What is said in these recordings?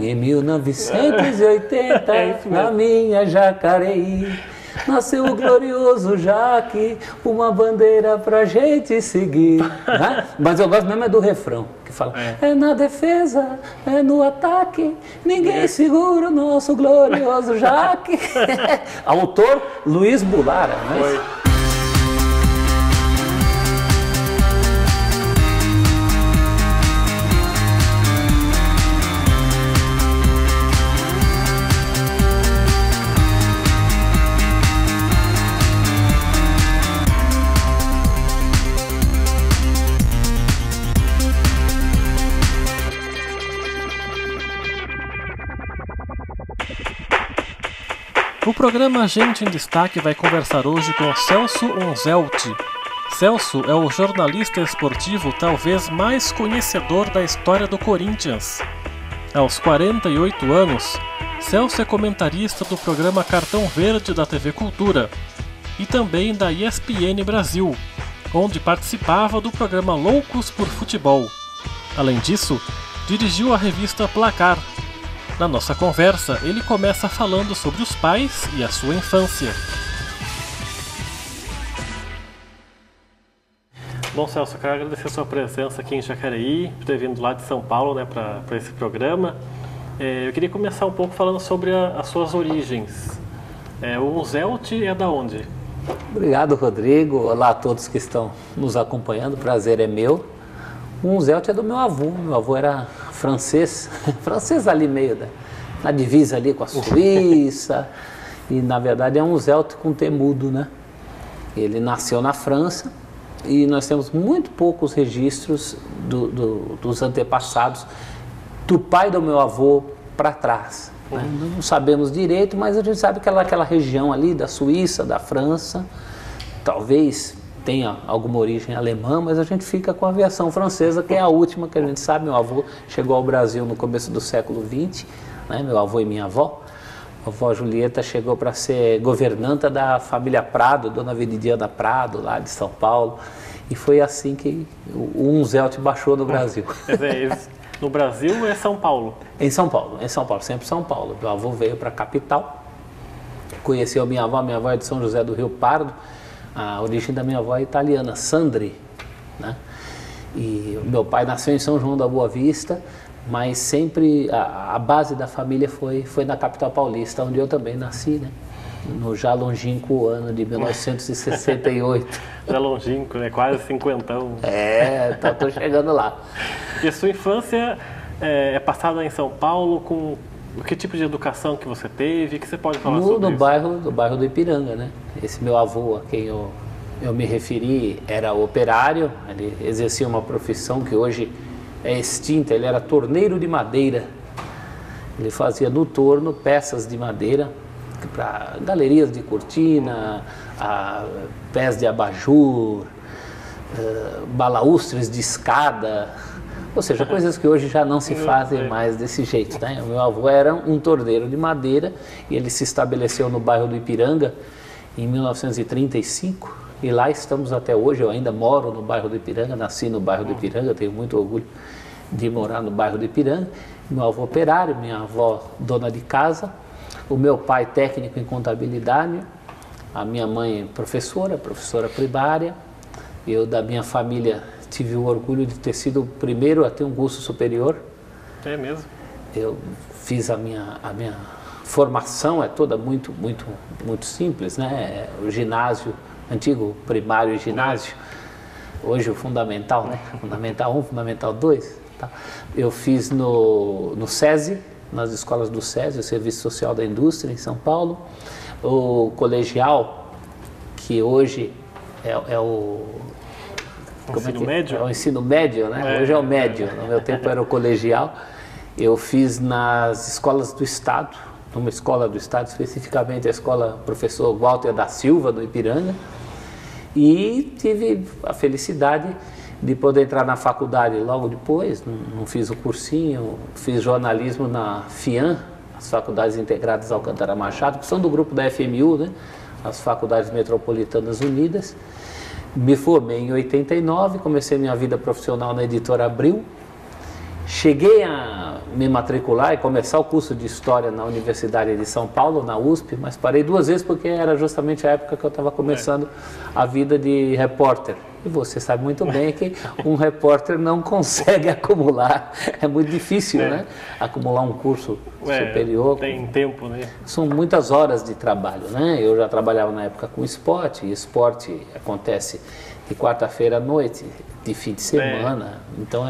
Em 1980, na minha Jacareí, nasceu o glorioso Jaque, uma bandeira pra gente seguir. Né? Mas eu gosto mesmo é do refrão, que fala: é na defesa, é no ataque, ninguém segura o nosso glorioso Jaque. Autor Luiz Bulara, né? Foi. O programa Gente em Destaque vai conversar hoje com Celso Unzelt. Celso é o jornalista esportivo talvez mais conhecedor da história do Corinthians. Aos 48 anos, Celso é comentarista do programa Cartão Verde da TV Cultura e também da ESPN Brasil, onde participava do programa Loucos por Futebol. Além disso, dirigiu a revista Placar. Na nossa conversa, ele começa falando sobre os pais e a sua infância. Bom, Celso, eu quero agradecer a sua presença aqui em Jacareí, por ter vindo lá de São Paulo, né, para esse programa. Eu queria começar um pouco falando sobre as suas origens. O Unzelt é da onde? Obrigado, Rodrigo. Olá a todos que estão nos acompanhando, o prazer é meu. O Unzelt é do meu avô era francês, francês ali meio na divisa ali com a Suíça, e na verdade é um Unzelt com T mudo, né? Ele nasceu na França e nós temos muito poucos registros dos antepassados do pai do meu avô para trás. Né? Não sabemos direito, mas a gente sabe que aquela região ali da Suíça, da França, talvez tenha alguma origem alemã, mas a gente fica com a versão francesa, que é a última que a gente sabe. Meu avô chegou ao Brasil no começo do século XX, né? Meu avô e minha avó. A avó Julieta chegou para ser governanta da família Prado, Dona Veridiana Prado, lá de São Paulo, e foi assim que o Unzelt baixou no Brasil. No Brasil é São Paulo? Em São Paulo, sempre São Paulo. Meu avô veio para a capital, conheceu a minha avó é de São José do Rio Pardo. A origem da minha avó é italiana, Sandri, né? E meu pai nasceu em São João da Boa Vista, mas sempre a base da família foi na capital paulista, onde eu também nasci, né? No já longínquo ano de 1968. Já longínquo, né? Quase cinquentão. Tô chegando lá. E a sua infância é passada em São Paulo com... Que tipo de educação que você teve? O que você pode falar sobre isso? No bairro do Ipiranga, né? Esse meu avô, a quem eu me referi, era operário. Ele exercia uma profissão que hoje é extinta. Ele era torneiro de madeira. Ele fazia no torno peças de madeira para galerias de cortina, pés de abajur, balaústres de escada. Ou seja, coisas que hoje já não se fazem mais desse jeito, né? O meu avô era um torneiro de madeira e ele se estabeleceu no bairro do Ipiranga em 1935 e lá estamos até hoje. Eu ainda moro no bairro do Ipiranga, nasci no bairro do Ipiranga, tenho muito orgulho de morar no bairro do Ipiranga. Meu avô operário, minha avó dona de casa, o meu pai técnico em contabilidade, a minha mãe professora primária. Eu da minha família tive o orgulho de ter sido o primeiro a ter um curso superior. É mesmo? Eu fiz a minha formação, é toda muito simples, né? O ginásio, antigo primário e ginásio, hoje o fundamental, né? Fundamental 1, fundamental 2. Tá? Eu fiz no SESI, nas escolas do SESI, o Serviço Social da Indústria, em São Paulo. O colegial, que hoje é o... Ensino médio? É o ensino médio, né? Hoje é o médio, no meu tempo era o colegial. Eu fiz nas escolas do Estado, numa escola do Estado, especificamente a escola Professor Walter da Silva, do Ipiranga, e tive a felicidade de poder entrar na faculdade logo depois. Não fiz o cursinho, fiz jornalismo na FIAM, as Faculdades Integradas Alcântara Machado, que são do grupo da FMU, né? As Faculdades Metropolitanas Unidas. Me formei em 89, comecei minha vida profissional na Editora Abril. Cheguei a me matricular e começar o curso de História na Universidade de São Paulo, na USP, mas parei 2 vezes porque era justamente a época que eu estava começando a vida de repórter. E você sabe muito bem que um repórter não consegue acumular, é muito difícil, né? Acumular um curso superior. Tem tempo, né? São muitas horas de trabalho, né? Eu já trabalhava na época com esporte, e esporte acontece de quarta-feira à noite, de fim de semana, então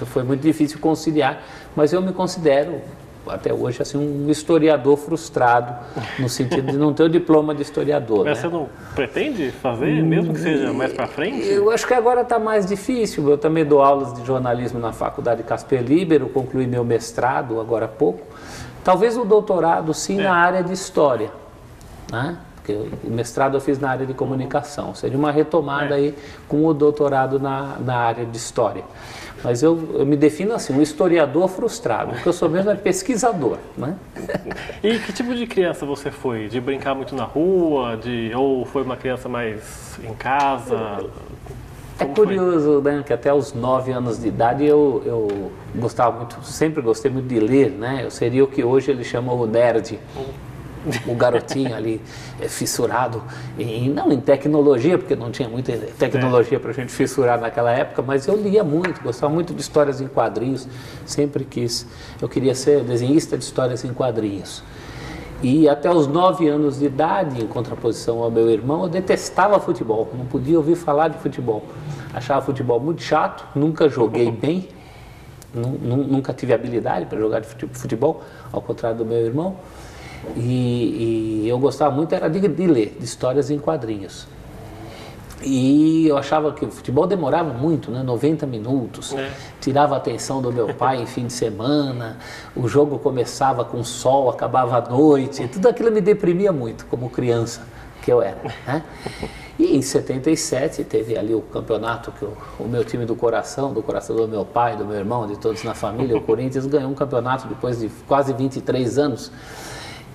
foi muito difícil conciliar, mas eu me considero até hoje assim um historiador frustrado, no sentido de não ter o diploma de historiador. Mas né? Você não pretende fazer, mesmo que seja mais para frente? Eu acho que agora está mais difícil. Eu também dou aulas de jornalismo na Faculdade Casper Libero, concluí meu mestrado agora há pouco. Talvez o doutorado sim na área de história, né? Porque o mestrado eu fiz na área de comunicação, seria uma retomada aí com o doutorado na área de história. Mas eu me defino assim, um historiador frustrado, porque eu sou mesmo pesquisador, né? E que tipo de criança você foi? De brincar muito na rua? Ou foi uma criança mais em casa? É curioso, né, que até os 9 anos de idade eu gostava muito, sempre gostei muito de ler, né? Eu seria o que hoje eles chamam o nerd. O garotinho ali fissurado, não em tecnologia, porque não tinha muita tecnologia para a gente fissurar naquela época, mas eu lia muito, gostava muito de histórias em quadrinhos, sempre quis. Eu queria ser desenhista de histórias em quadrinhos. E até os 9 anos de idade, em contraposição ao meu irmão, eu detestava futebol, não podia ouvir falar de futebol. Achava futebol muito chato, nunca joguei bem, nunca tive habilidade para jogar de futebol, ao contrário do meu irmão. E eu gostava muito era de ler, de histórias em quadrinhos. E eu achava que o futebol demorava muito, né? 90 minutos, tirava a atenção do meu pai em fim de semana, o jogo começava com sol, acabava à noite, tudo aquilo me deprimia muito, como criança que eu era, né? E em 77 teve ali o campeonato que o meu time do coração do meu pai, do meu irmão, de todos na família, o Corinthians ganhou um campeonato depois de quase 23 anos.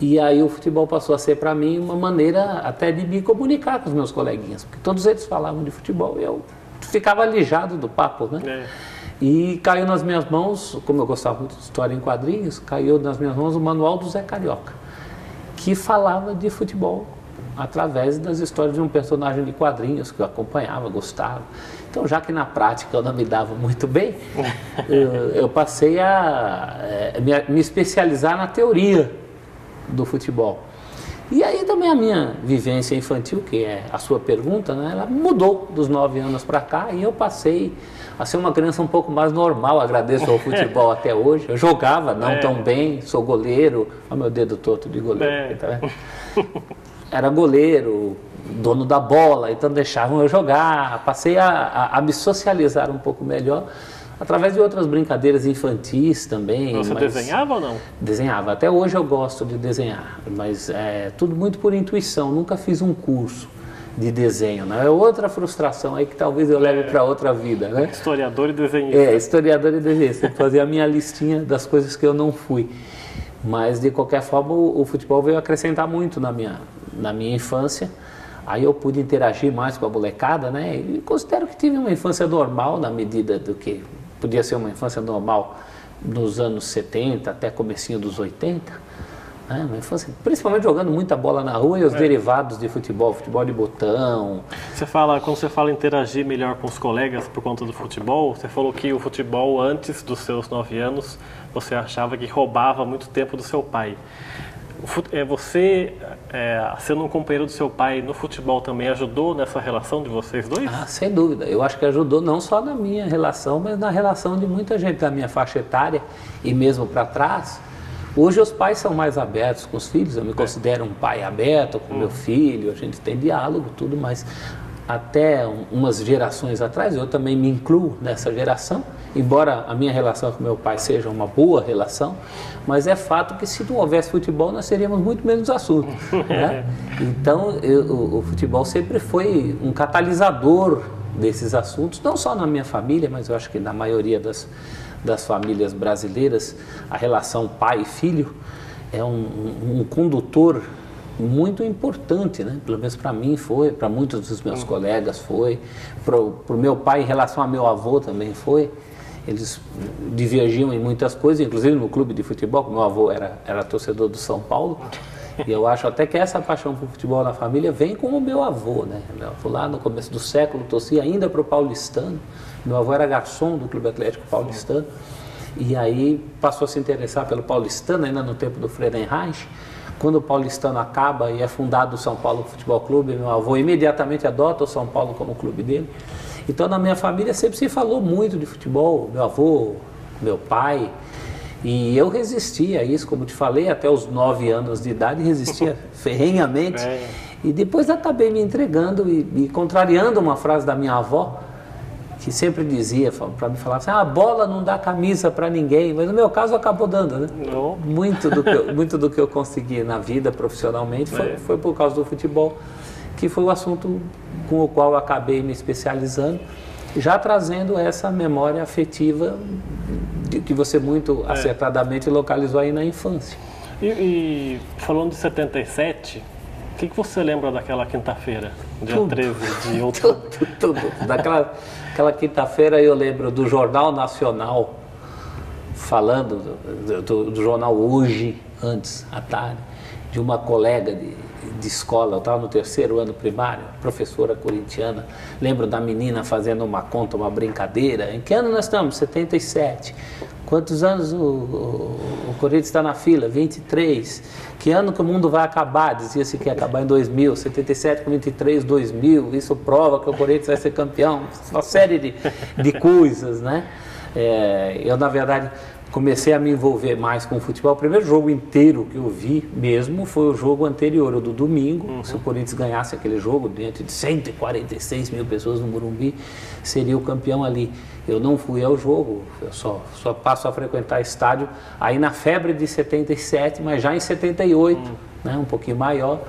E aí o futebol passou a ser para mim uma maneira até de me comunicar com os meus coleguinhas, porque todos eles falavam de futebol e eu ficava alijado do papo, né? E caiu nas minhas mãos, como eu gostava muito de história em quadrinhos, caiu nas minhas mãos o manual do Zé Carioca, que falava de futebol através das histórias de um personagem de quadrinhos que eu acompanhava, gostava. Então, já que na prática eu não me dava muito bem, eu passei a me especializar na teoria do futebol. E aí também a minha vivência infantil, que é a sua pergunta, né, ela mudou dos 9 anos para cá e eu passei a ser uma criança um pouco mais normal. Agradeço ao futebol até hoje. Eu jogava não tão bem, sou goleiro, olha meu dedo torto de goleiro, tá vendo? Era goleiro, dono da bola, então deixavam eu jogar. Passei a me socializar um pouco melhor através de outras brincadeiras infantis também. Você desenhava ou não? Desenhava. Até hoje eu gosto de desenhar, mas tudo muito por intuição. Nunca fiz um curso de desenho, né? É outra frustração aí que talvez eu leve para outra vida, né? Historiador e desenhista. Historiador e desenhista. Fazer a minha listinha das coisas que eu não fui. Mas, de qualquer forma, o futebol veio acrescentar muito na minha infância. Aí eu pude interagir mais com a molecada, né? E considero que tive uma infância normal na medida do que podia ser uma infância normal nos anos 70 até comecinho dos 80. Né? Uma infância, principalmente jogando muita bola na rua e os derivados de futebol de botão. Quando você fala interagir melhor com os colegas por conta do futebol, você falou que o futebol antes dos seus 9 anos, você achava que roubava muito tempo do seu pai. Você, sendo um companheiro do seu pai no futebol, também ajudou nessa relação de vocês dois? Ah, sem dúvida. Eu acho que ajudou não só na minha relação, mas na relação de muita gente da minha faixa etária e mesmo para trás. Hoje os pais são mais abertos com os filhos, eu me considero um pai aberto com meu filho, a gente tem diálogo, tudo, mas até umas gerações atrás, eu também me incluo nessa geração, embora a minha relação com meu pai seja uma boa relação, mas é fato que se não houvesse futebol nós teríamos muito menos assunto, né? Então o futebol sempre foi um catalisador desses assuntos, não só na minha família, mas eu acho que na maioria das famílias brasileiras, a relação pai e filho é um condutor muito importante, né? Pelo menos para mim foi, para muitos dos meus colegas foi, para o meu pai em relação ao meu avô também foi. Eles divergiam em muitas coisas, inclusive no clube de futebol, meu avô era torcedor do São Paulo, e eu acho até que essa paixão por futebol na família vem com o meu avô, né? Meu avô lá no começo do século torcia ainda para o paulistano, meu avô era garçom do Clube Atlético Paulistano, e aí passou a se interessar pelo paulistano, ainda no tempo do Friedenreich. Quando o paulistano acaba e é fundado o São Paulo Futebol Clube, meu avô imediatamente adota o São Paulo como clube dele. Então, na minha família sempre se falou muito de futebol, meu avô, meu pai, e eu resistia a isso, como te falei, até os 9 anos de idade, resistia ferrenhamente, e depois acabei me entregando e contrariando uma frase da minha avó, que sempre dizia para me falar assim, a bola não dá camisa para ninguém, mas no meu caso acabou dando, né? Não. Muito do que eu consegui na vida profissionalmente foi por causa do futebol, que foi o assunto com o qual eu acabei me especializando, já trazendo essa memória afetiva que você muito acertadamente localizou aí na infância. E falando de 77, o que você lembra daquela quinta-feira, dia 13 de outubro? Tudo. Daquela quinta-feira eu lembro do Jornal Nacional, falando do jornal Hoje, antes, à tarde, de uma colega de escola, eu estava no 3º ano primário, professora corintiana, lembro da menina fazendo uma conta, uma brincadeira, em que ano nós estamos? 77. Quantos anos o Corinthians está na fila? 23. Que ano que o mundo vai acabar? Dizia-se que ia acabar em 2000, 77 com 23, 2000, isso prova que o Corinthians vai ser campeão, uma série de coisas, né? Eu, na verdade, comecei a me envolver mais com o futebol. O primeiro jogo inteiro que eu vi mesmo foi o jogo anterior, o do domingo. Se o Corinthians ganhasse aquele jogo, diante de 146 mil pessoas no Morumbi, seria o campeão ali. Eu não fui ao jogo, eu só passo a frequentar estádio aí na febre de 77, mas já em 78, né, um pouquinho maior.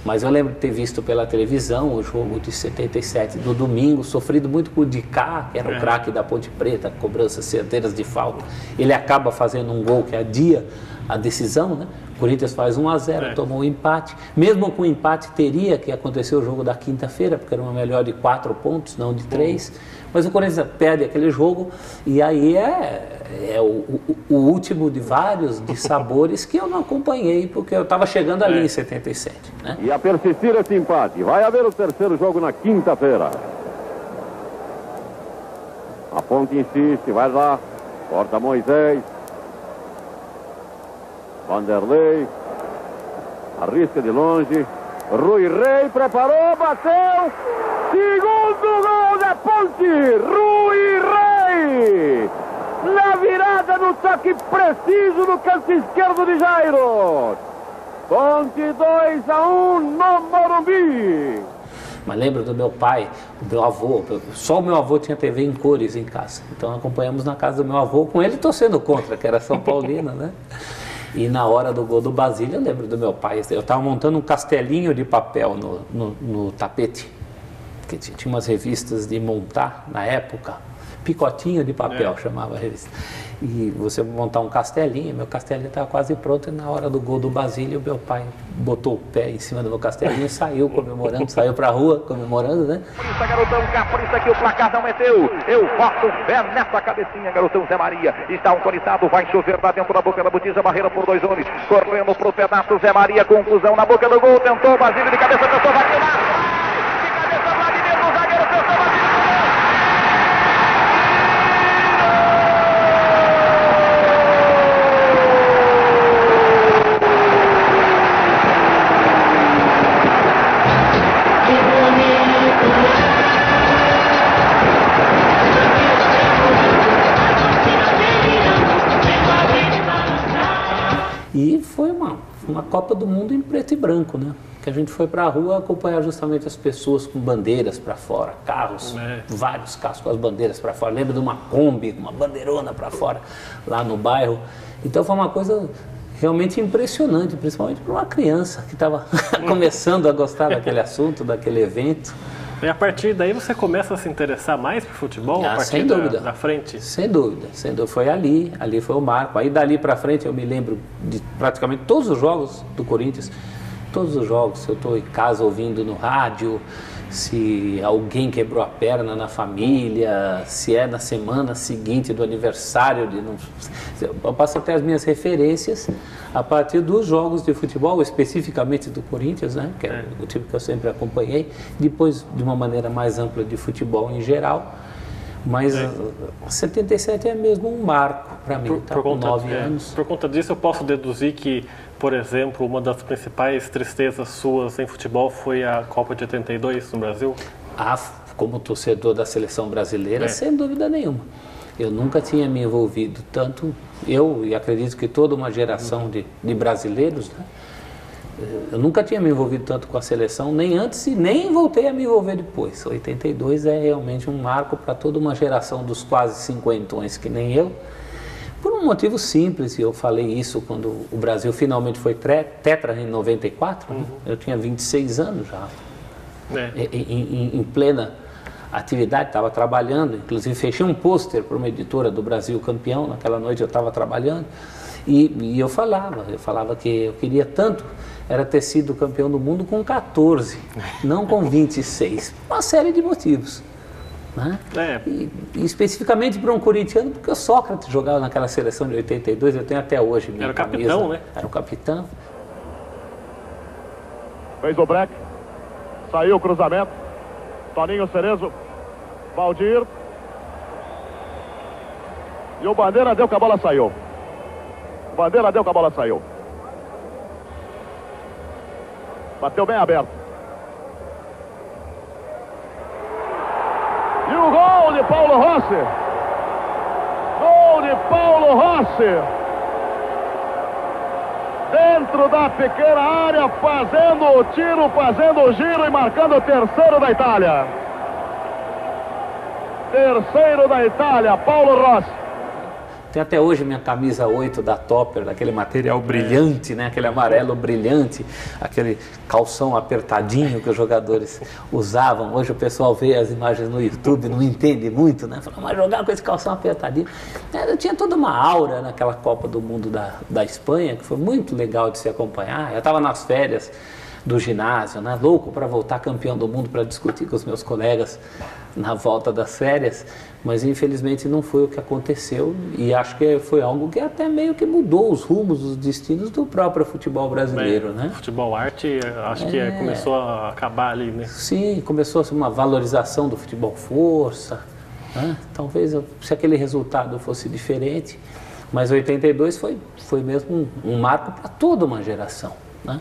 Mas eu lembro de ter visto pela televisão o jogo de 77 do domingo, sofrido muito com o Dicá, que era o craque da Ponte Preta, cobranças certeiras de falta. Ele acaba fazendo um gol que adia a decisão, né? O Corinthians faz 1-0, tomou um empate. Mesmo com o empate teria que acontecer o jogo da quinta-feira, porque era uma melhor de 4 pontos, não de 3. Mas o Corinthians perde aquele jogo e aí é o último de vários de sabores que eu não acompanhei, porque eu estava chegando ali em 77. Né? E a persistir esse empate, vai haver o 3º jogo na quinta-feira. A Ponte insiste, vai lá, corta Moisés. Vanderlei, arrisca de longe, Rui Rei preparou, bateu, segundo gol da Ponte, Rui Rei, na virada no toque preciso no canto esquerdo de Jairo, Ponte 2-1 no Morumbi. Mas lembro do meu pai, do meu avô, só o meu avô tinha TV em cores em casa, então acompanhamos na casa do meu avô, com ele torcendo contra, que era São Paulino, né? E na hora do gol do Basílio, eu lembro do meu pai, eu estava montando um castelinho de papel no tapete, que tinha umas revistas de montar na época, picotinho de papel chamava a revista. E você montar um castelinho, meu castelinho estava quase pronto, e na hora do gol do Basílio, meu pai botou o pé em cima do meu castelinho e saiu comemorando, saiu para a rua comemorando, né? Por isso, garotão, cá, por isso aqui o placar não é teu. Eu boto fé nessa cabecinha, garotão Zé Maria. Está autorizado, vai chover lá dentro da boca da botija, barreira por 2 homens. Correndo pro pedaço, Zé Maria, confusão na boca do gol, tentou, Basílio de cabeça, tentou, vai tirar. De cabeça, Vladimir, o zagueiro, tentou, Basílio. E foi uma Copa do Mundo em preto e branco, né? Que a gente foi para a rua acompanhar justamente as pessoas com bandeiras para fora, carros, vários carros com as bandeiras para fora. Lembro de uma Kombi, uma bandeirona para fora, lá no bairro. Então foi uma coisa realmente impressionante, principalmente para uma criança que estava começando a gostar daquele assunto, daquele evento. E a partir daí você começa a se interessar mais por futebol? A partir sem dúvida. Da frente? Sem dúvida, sem dúvida. Foi ali foi o marco. Aí dali para frente eu me lembro de praticamente todos os jogos do Corinthians, todos os jogos. Se eu estou em casa ouvindo no rádio, se alguém quebrou a perna na família, se é na semana seguinte do aniversário. Eu passo até as minhas referências a partir dos jogos de futebol, especificamente do Corinthians, né, que é o time que eu sempre acompanhei, depois de uma maneira mais ampla de futebol em geral. Mas 77 é mesmo um marco para mim, com 9 anos. Por conta disso, eu posso deduzir que, por exemplo, uma das principais tristezas suas em futebol foi a Copa de 82 no Brasil? Como torcedor da seleção brasileira, sem dúvida nenhuma. Eu nunca tinha me envolvido tanto, eu e acredito que toda uma geração de brasileiros, né? Eu nunca tinha me envolvido tanto com a seleção, nem antes e nem voltei a me envolver depois. 82 é realmente um marco para toda uma geração dos quase cinquentões que nem eu, por um motivo simples, e eu falei isso quando o Brasil finalmente foi tetra em 94, né? Eu tinha 26 anos já, em plena atividade, estava trabalhando, inclusive fechei um pôster para uma editora do Brasil campeão, naquela noite eu estava trabalhando, e eu falava que eu queria tanto era ter sido campeão do mundo com 14, não com 26, uma série de motivos. Né? E especificamente para um corintiano, porque o Sócrates jogava naquela seleção de 82, eu tenho até hoje minha camisa. Era o capitão, né? Era o capitão. Fez o break, saiu o cruzamento, Toninho Cerezo, Valdir, e o Bandeira deu que a bola saiu. O Bandeira deu que a bola saiu. Bateu bem aberto. E o gol de Paulo Rossi. Gol de Paulo Rossi. Dentro da pequena área, fazendo o tiro, fazendo o giro e marcando o terceiro da Itália. Terceiro da Itália, Paulo Rossi. Tem até hoje minha camisa 8 da Topper, daquele material brilhante, né? Aquele amarelo brilhante, aquele calção apertadinho que os jogadores usavam. Hoje o pessoal vê as imagens no YouTube, não entende muito, né? Fala, mas jogar com esse calção apertadinho. Eu tinha toda uma aura naquela Copa do Mundo da Espanha, que foi muito legal de se acompanhar. Eu estava nas férias do ginásio, né? Louco para voltar campeão do mundo, para discutir com os meus colegas na volta das férias, mas infelizmente não foi o que aconteceu, e acho que foi algo que até meio que mudou os rumos, os destinos do próprio futebol brasileiro, né? Futebol arte, acho que começou a acabar ali, né? Sim, começou a ser uma valorização do futebol força, né? Talvez se aquele resultado fosse diferente, mas 82 foi mesmo um marco para toda uma geração, né?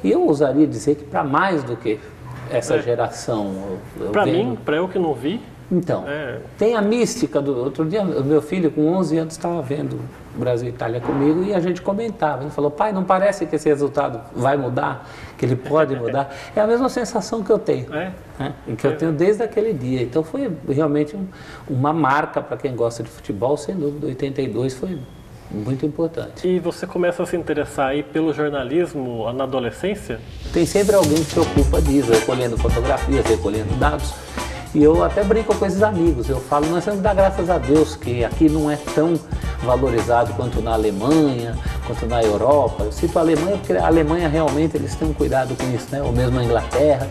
E eu ousaria dizer que para mais do que essa geração. Para mim, para eu que não vi. Então, tem a mística do... Outro dia, o meu filho com 11 anos estava vendo Brasil e Itália comigo e a gente comentava. Ele falou, pai, não parece que esse resultado vai mudar? Que ele pode mudar? É a mesma sensação que eu tenho. Que eu tenho desde aquele dia. Então foi realmente uma marca para quem gosta de futebol, sem dúvida. 82 foi muito importante. E você começa a se interessar aí pelo jornalismo na adolescência? Tem sempre alguém que se ocupa disso, recolhendo fotografias, recolhendo dados. E eu até brinco com esses amigos, eu falo, nós temos que dar graças a Deus que aqui não é tão valorizado quanto na Alemanha, quanto na Europa. Eu cito a Alemanha porque a Alemanha realmente eles têm um cuidado com isso, né? Ou mesmo a Inglaterra.